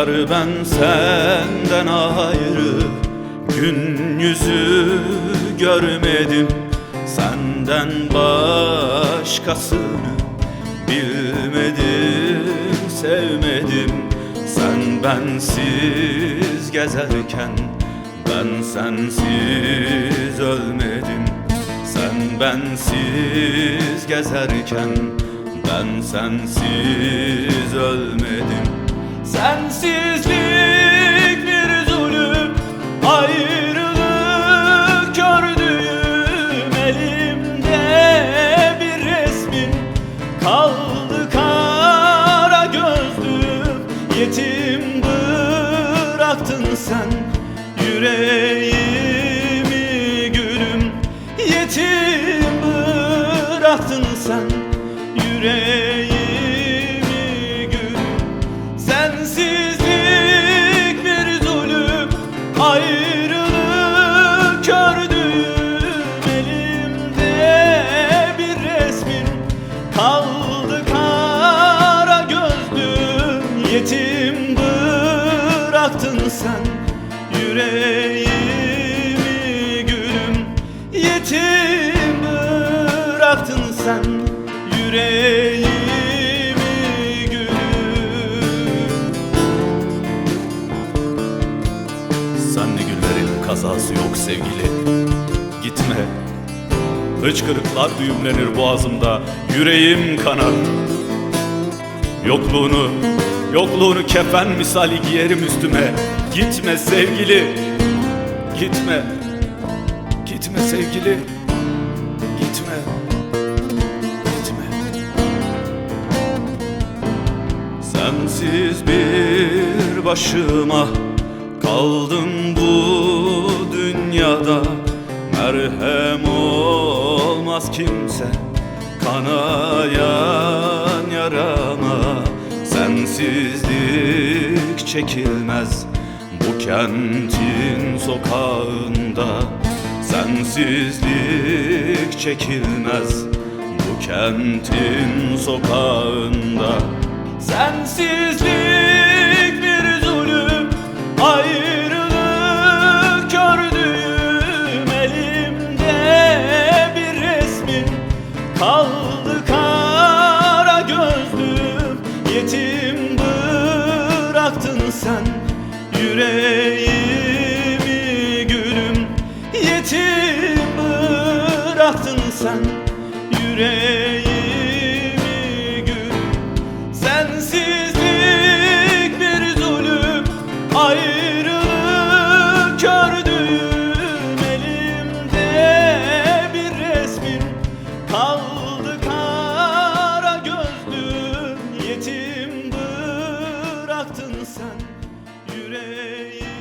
Yar ben senden ayrı gün yüzü görmedim. Senden başkasını bilmedim, sevmedim. Sen bensiz gezerken ben sensiz ölmedim. Sen bensiz gezerken ben sensiz ölmedim. Sensizlik bir zulüm, ayrılık gördüğüm elimde bir resmin kaldı kara gözlüm. Yetim bıraktın sen yüreğimi gülüm. Yetim bıraktın sen yüreğimi gülüm. Sensizlik bir zulüm, ayrılık gördüğüm elimde bir resmin kaldı kara gözlüm. Yetim bıraktın sen yüreğimi gülüm. Yetim bıraktın sen yüreğimi gülüm. Senli güllerin kazası yok sevgili, gitme. Hıçkırıklar düğümlenir boğazımda, yüreğim kanar. Yokluğunu kefen misali giyerim üstüme. Gitme sevgili, gitme. Gitme sevgili, gitme. Gitme. Sensiz bir başıma kaldım bu dünyada. Merhem olmaz kimse kanayan yarama. Sensizlik çekilmez bu kentin sokağında. Sensizlik çekilmez bu kentin sokağında. Sensizlik bir zulüm, ayrılık gördüğüm elimde bir resmin kaldı kara gözlüm. Yetim bıraktın sen yüreğimi gülüm. Yetim bıraktın sen yüreğimi gülüm. Sensizlik bir zulüm, ayrılık gördüğüm elimde bir resmin kaldı kara gözlüm. Yetim bıraktın sen yüreğimi